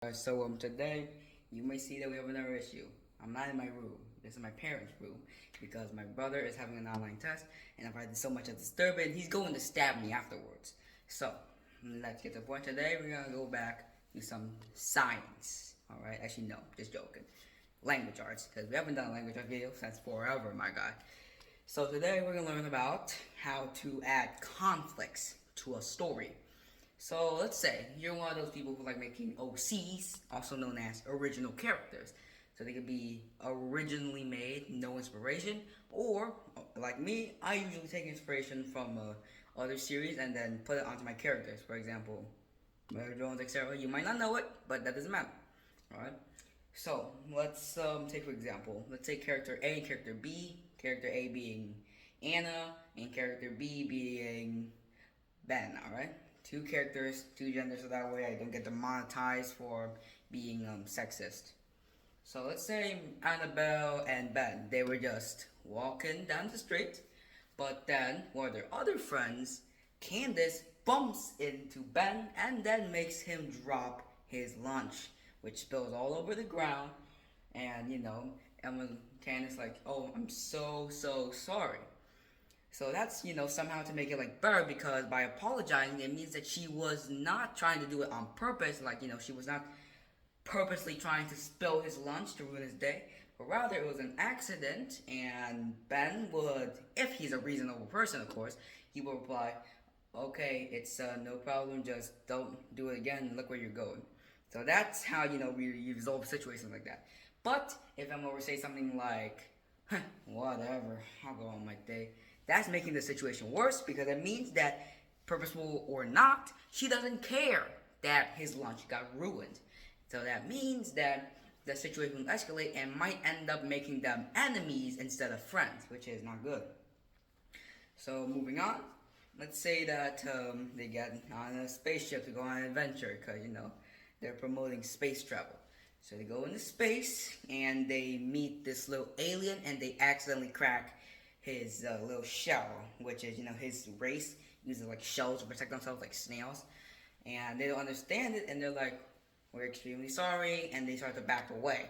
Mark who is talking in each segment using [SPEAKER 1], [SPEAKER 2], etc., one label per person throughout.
[SPEAKER 1] Today you may see that we have another issue. I'm not in my room. This is my parents' room because my brother is having an online test, and if I did so much as disturb it, he's going to stab me afterwards. So let's get to the point. Today we're gonna go back to some science. All right, actually no, just joking. Language arts, because we haven't done a language arts video since forever, my god. So today we're gonna learn about how to add conflicts to a story. So let's say you're one of those people who like making OCs, also known as original characters. So they could be originally made, no inspiration, or like me, I usually take inspiration from other series and then put it onto my characters. For example, Murder Drones, etc. You might not know it, but that doesn't matter. Alright? So let's take for example, let's say character A and character B, character A being Anna, and character B being Ben, alright? Two characters, two genders, so that way I don't get demonetized for being sexist. So let's say Annabelle and Ben, they were just walking down the street, but then one of their other friends, Candace, bumps into Ben and then makes him drop his lunch, which spills all over the ground. And and when Candace like, oh, I'm so sorry. So that's, somehow to make it like better because by apologizing, it means that she was not trying to do it on purpose. Like, she was not purposely trying to spill his lunch to ruin his day, but rather it was an accident. And Ben would, if he's a reasonable person, of course, he will reply, okay, it's no problem, just don't do it again, look where you're going. So that's how, we resolve situations like that. But if I'm over to say something like, whatever, I'll go on my day, that's making the situation worse because it means that, purposeful or not, she doesn't care that his lunch got ruined. So that means that the situation will escalate and might end up making them enemies instead of friends, which is not good. So moving on, let's say that they get on a spaceship to go on an adventure because, they're promoting space travel. So they go into space and they meet this little alien and they accidentally crack his little shell, which is, his race uses like shells to protect themselves like snails. And they don't understand it and they're like, we're extremely sorry, and they start to back away.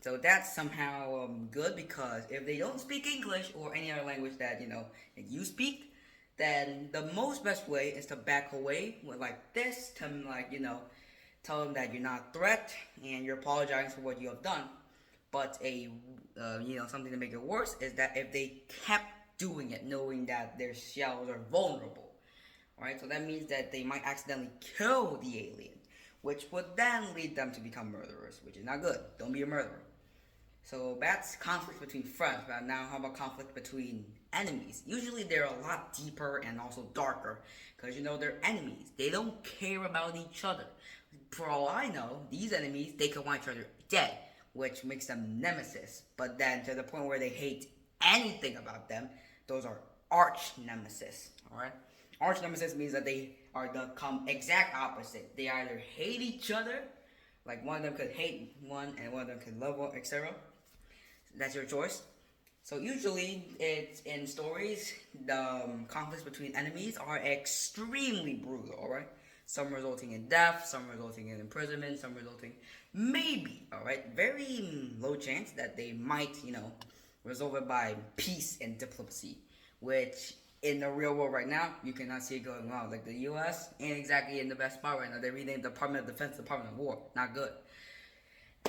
[SPEAKER 1] So that's somehow good because if they don't speak English or any other language that, that you speak, then the most best way is to back away with like this to like, tell them that you're not a threat and you're apologizing for what you have done. But something to make it worse is that if they kept doing it, knowing that their shells are vulnerable, alright, so that means that they might accidentally kill the alien, which would then lead them to become murderers, which is not good. Don't be a murderer. So that's conflict between friends. But now how about conflict between enemies? Usually they're a lot deeper and also darker because they're enemies. They don't care about each other. For all I know, these enemies, they can want each other dead, which makes them nemesis. But then to the point where they hate anything about them, those are arch nemesis. Alright? Arch nemesis means that they are the exact opposite. They either hate each other, like one of them could hate one and one of them could love one, etc. That's your choice. So usually, it's in stories, the conflicts between enemies are extremely brutal, alright? Some resulting in death, some resulting in imprisonment, some resulting maybe, alright? Very low chance that they might, resolve it by peace and diplomacy, which in the real world right now, you cannot see it going on. Like the US ain't exactly in the best spot right now. They renamed the Department of Defense Department of War. Not good.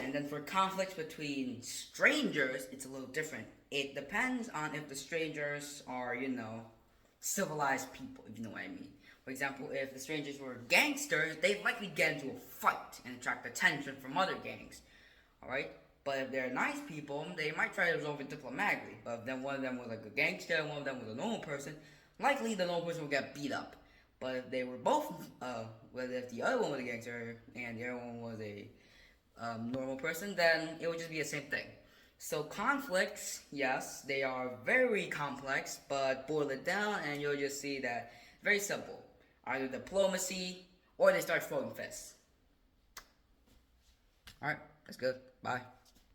[SPEAKER 1] And then for conflicts between strangers, it's a little different. It depends on if the strangers are, civilized people, if you know what I mean. For example, if the strangers were gangsters, they'd likely get into a fight and attract attention from other gangs. Alright? But if they're nice people, they might try to resolve it diplomatically. But if then one of them was like a gangster and one of them was a normal person, likely the normal person will get beat up. But if they were both, if the other one was a gangster and the other one was a normal person, then it would just be the same thing. So conflicts, yes, they are very complex, but boil it down and you'll just see that it's very simple. Either diplomacy or they start throwing fists. Alright, that's good. Bye.